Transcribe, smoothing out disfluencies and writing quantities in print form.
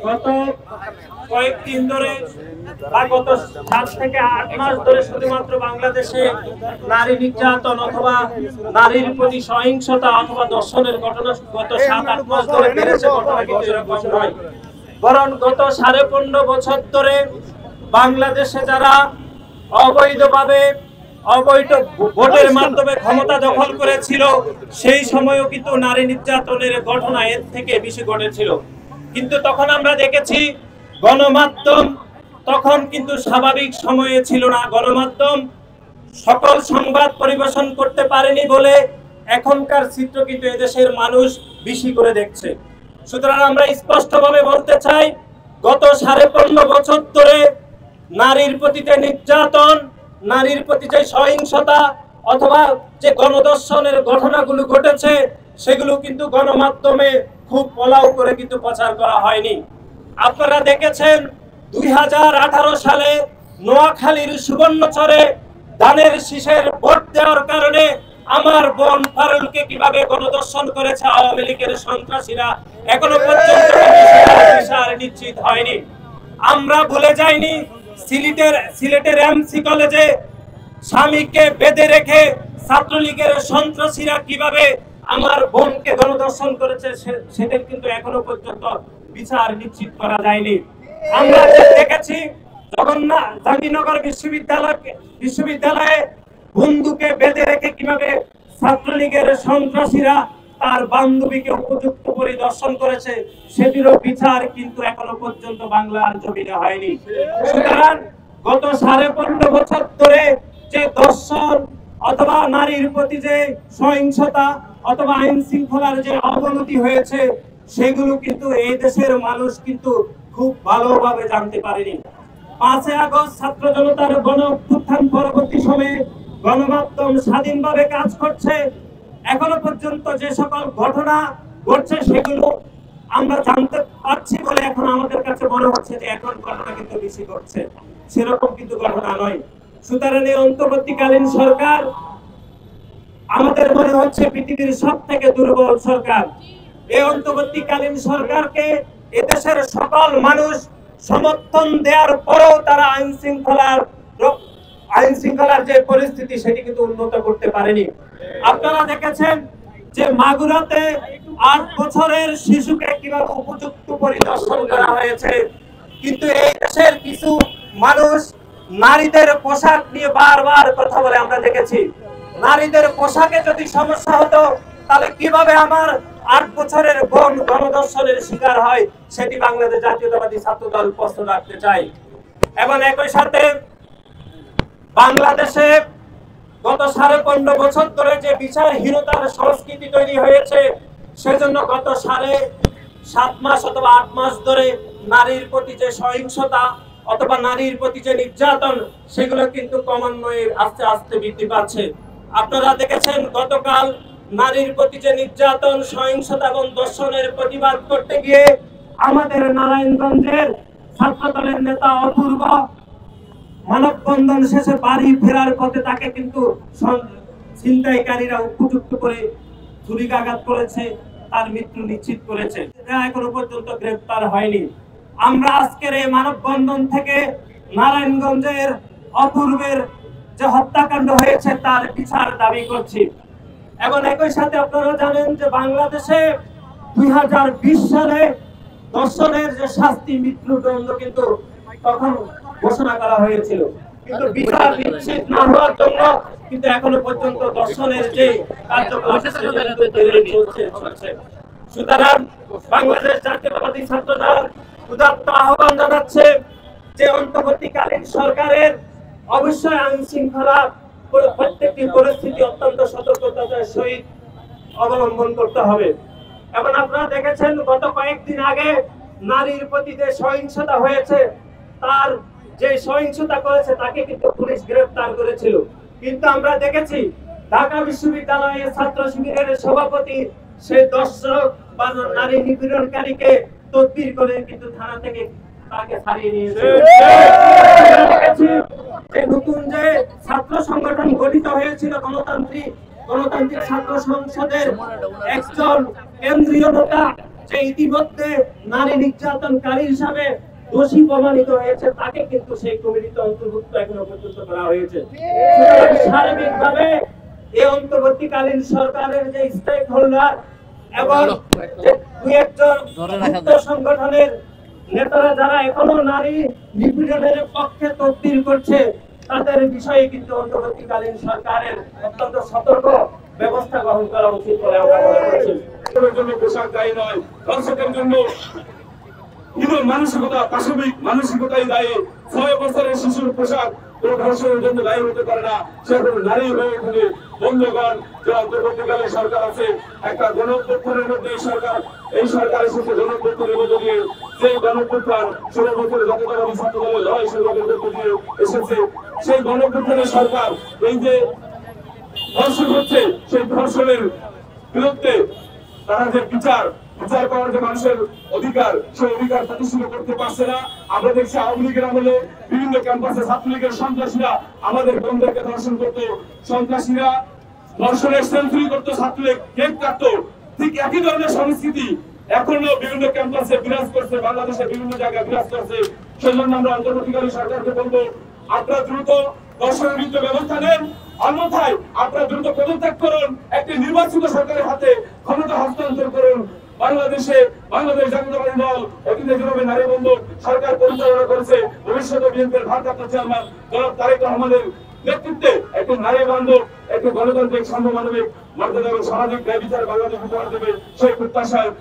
গত কয়েকদিন ধরে বা গত 7 থেকে 8 মাস ধরে শুধুমাত্র বাংলাদেশে নারী নির্যাতন অথবা নারীর প্রতি সহিংসতা অথবা ধর্ষণের ঘটনা গত 7-8 মাস ধরে বেড়েছে। ঘটনা কিন্তু এরকম নয়, বরং গত 15.5 বছর ধরে বাংলাদেশে যারা অবৈধভাবে অবৈধ ভোটের মাধ্যমে ক্ষমতা দখল করেছিল সেই সময়ও কিন্তু নারী নির্যাতনের ঘটনা এর থেকে বেশি ঘটেছিল। কিন্তু তখন আমরা দেখেছি গণমাধ্যম তখন কিন্তু স্বাভাবিক সময়ে ছিল না, গণমাধ্যম সকল সংবাদ পরিবেশন করতে পারেনি বলে এখনকার চিত্র কিন্তু এদেশের মানুষ বেশি করে দেখছে। সুতরাং আমরা স্পষ্টভাবে বলতে চাই, গত 15.5 বছর ধরে নারীর প্রতি যে নির্যাতন, নারীর প্রতি যে সহিংসতা অথবা যে গণধর্ষণের ঘটনাগুলো ঘটেছে সেগুলো কিন্তু গণমাধ্যমে খুব পলাও করে কিন্তু প্রচার করা হয়নি। আপনারা দেখেছেন 2018 সালে নোয়াখালীর সুবর্ণচরে ধানের শীষের ভোট দেওয়ার কারণে আমার বোন ফারুলকে কিভাবে গণধর্ষণ করেছে আওয়ামী লীগের সন্ত্রাসীরা, এখনো পর্যন্ত বিচার নিশ্চিত হয়নি। আমরা ভুলে যাইনি সিলেটের এমসি কলেজে স্বামীকে বেঁধে রেখে ছাত্রলীগের সন্ত্রাসীরা কিভাবে আমার বোনকে গণধর্ষণ করেছে সেটা কিন্তু এখনো পর্যন্ত বিচার নিশ্চিত করা যায়নি। আমরা দেখেছি জাহাঙ্গীরনগর বিশ্ববিদ্যালয়ে বন্ধুকে বেঁধে রেখে কিভাবে ছাত্রলীগের সন্ত্রাসীরা তার বান্ধবীকে উপযুক্ত পরিদর্শন করেছে, সেটিরও বিচার কিন্তু এখনো পর্যন্ত বাংলার জমিনে হয়নি। সুতরাং গত 15.5 বছর ধরে যে ধর্ষণ অথবা নারীর প্রতি যে সহিংসতা অথবা আইন শৃঙ্খলার যে অবনতি হয়েছে সেগুলো কিন্তু এই দেশের মানুষ কিন্তু খুব ভালোভাবে জানতে পারেনি। 5 আগস্ট ছাত্র জনতার গণ অভ্যুত্থান পরবর্তী সময়ে গণমাধ্যম স্বাধীনভাবে কাজ করছে। এখনো পর্যন্ত যে সকল ঘটনা ঘটছে সেগুলো আমরা জানতে পারছি বলে এখন আমাদের কাছে মনে হচ্ছে যে এখন ঘটনা কিন্তু বেশি ঘটছে, সেরকম কিন্তু ঘটনা নয়। সুতরাং এই অন্তর্বর্তীকালীন সরকার আমাদের মনে হচ্ছে পৃথিবীর সবথেকে দুর্বল সরকার। এই অন্তর্বর্তীকালীন সরকারকে এদেশের সকল মানুষ সমর্থন দেওয়ার পরেও তারা আইন শৃঙ্খলার যে পরিস্থিতি সেটি কিন্তু উন্নত করতে পারেনি। আপনারা দেখেছেন যে মাগুরাতে 8 বছরের শিশুকে কিভাবে উপযুক্ত পরিদর্শন করা হয়েছে, কিন্তু এই দেশের কিছু মানুষ নারীদের পোশাক নিয়ে বারবার কথা বলে আমরা দেখেছি। নারীদের পোশাকে যদি সমস্যা হতো তাহলে কিভাবে আমার 8 বছরের বোন গণধর্ষণের শিকার হয় সেটি বাংলাদেশ জাতীয়তাবাদী ছাত্র দল প্রশ্ন রাখতে চাই। এবং একই সাথে বাংলাদেশে গত 15.5 বছর ধরে যে বিচারহীনতার সংস্কৃতি তৈরি হয়েছে সেজন্য গত 7.5 মাস অথবা 8 মাস ধরে নারীর প্রতি যে সহিংসতা অথবা নারীর প্রতি যে নির্যাতন সেগুলো কিন্তু ক্রমান্বয়ে আস্তে আস্তে বৃদ্ধি পাচ্ছে। আপনারা দেখেছেন গতকাল নারীর প্রতি যে নির্যাতন, সহিংসতা এবং ধর্ষণের প্রতিবাদ করতে গিয়ে আমাদের নারায়ণগঞ্জের ছাত্র দলের নেতা অপূর্ব মানববন্ধন শেষে বাড়ি ফেরার পথে তাকে কিন্তু ছিনতাইকারীরা উপযুক্ত করে ছুরিকাঘাত করেছে, তার মৃত্যু নিশ্চিত করেছে। এখনো পর্যন্ত গ্রেফতার হয়নি। আমরা আজকের এই মানববন্ধন থেকে নারায়ণগঞ্জের অপূর্বের যে হত্যাকাণ্ড হয়েছে তার বিচার দাবি করছি। এবং একই সাথে আপনারা জানেন যে বাংলাদেশে 2020 সালে ধর্ষণের যে শাস্তি মৃত্যুদণ্ড কিন্তু তখন ঘোষণা করা হয়েছিল, কিন্তু বিচার নিশ্চিত না হওয়ার জন্য কিন্তু এখনো পর্যন্ত ধর্ষণের যে কার্যকলাপ চলছে। সুতরাং বাংলাদেশ জাতীয়তাবাদী ছাত্র দল উদাত্ত আহ্বান জানাচ্ছে যে অন্তর্বর্তীকালীন সরকারের অবশ্যই আইন শৃঙ্খলা প্রত্যেকটি পরিস্থিতি অত্যন্ত সতর্কতার সহিত অবলম্বন করতে হবে। এবং আপনারা দেখেছেন গত কয়েকদিন আগে নারীর প্রতি যে সহিংসতা হয়েছে, তার যে সহিংসতা করেছে তাকে কিন্তু পুলিশ গ্রেফতার করেছিল, কিন্তু আমরা দেখেছি ঢাকা বিশ্ববিদ্যালয়ের ছাত্র শিবিরের সভাপতি সেই দর্শক বা নারী নিপীড়নকারীকে তদবির করে কিন্তু থানা থেকে তাকে ছাড়িয়ে নিয়েছে। নতুন যে ছাত্র সংগঠন গঠিত হয়েছিল গণতান্ত্রিক ছাত্র সংসদের একজন কেন্দ্রীয় নেতা যে ইতিমধ্যে নারী নির্যাতনকারী হিসাবে দোষী প্রমাণিত হয়েছে তাকে কিন্তু সেই কমিটিতে অন্তর্ভুক্ত এখনো পর্যন্ত করা হয়েছে। সার্বিকভাবে এই অন্তর্বর্তীকালীন সরকারের যে স্টেক হোল্ডার এবং দুই একজন সংগঠনের নেতারা যারা এখনো নারী নিপীড়নের পক্ষে তকদির করছে তাদের বিষয়ে কিন্তু অন্তর্বর্তীকালীন সরকারের অত্যন্ত সতর্ক ব্যবস্থা গ্রহণ করা উচিত বলে আমরা মনে করছি। জন্য পোশাক দায়ী নয়, দর্শকের জন্য মানসিকতা, পাশবিক মানসিকতাই দায়ী। 6 বছরের শিশুর পোশাক কোন ধর্ষণের জন্য দায়ী হতে পারে না। সে কোনো নারী হয়ে ওঠে। বন্ধুগণ, যে অন্তর্বর্তীকালীন সরকার আছে, একটা গণঅভ্যুত্থানের মধ্যে এই সরকার এসেছে গণঅভ্যুত্থানের মধ্যে দিয়ে। সেই গণঅভ্যুত্থান 16 বছরে জাতীয়তাবাদী ছাত্র দলের লড়াই সংগ্রামের মধ্যে দিয়ে এসেছে। সেই গণঅভ্যুত্থানের সরকার এই যে ধর্ষণ হচ্ছে, সেই ধর্ষণের বিরুদ্ধে তারা যে বিচার করার যে মানুষের অধিকার, সেই অধিকার প্রতিষ্ঠিত করতে পারছে না। আমরা দেখছি আওয়ামী লীগের আমলে বিভিন্ন ক্যাম্পাসে ছাত্রলীগের সন্ত্রাসীরা আমাদের বোনদেরকে ধর্ষণ করতো, সন্ত্রাসীরা ধর্ষণের সেঞ্চুরি করতো, ছাত্রলীগ কেক কাটতো। ঠিক একই ধরনের সংস্কৃতি এখনো বিভিন্ন ক্যাম্পাসে বিরাজ করছে, বাংলাদেশের বিভিন্ন জায়গায় বিরাজ করছে। সেজন্য আমরা অন্তর্বর্তীকালীন সরকারকে বলবো, আপনারা দ্রুত ধর্ষণের বিরুদ্ধে ব্যবস্থা নেন, অন্যথায় আপনারা দ্রুত পদত্যাগ করুন, একটি নির্বাচিত সরকারের হাতে ক্ষমতা হস্তান্তর করুন। বাংলাদেশ জাতীয়তাবাদী দল অতীতে যেভাবে নারী বন্ধু সরকার পরিচালনা করেছে, ভবিষ্যতে বিএনপির ভারপ্রাপ্ত চেয়ারম্যান জনাব তারেক রহমানের নেতৃত্বে একটি নারী বান্ধব, একটি গণতান্ত্রিক, সাম্যমানবিক, মর্যাদা এবং সামাজিক ন্যায় বিচার বাংলাদেশ উপহার দেবে সেই প্রত্যাশায়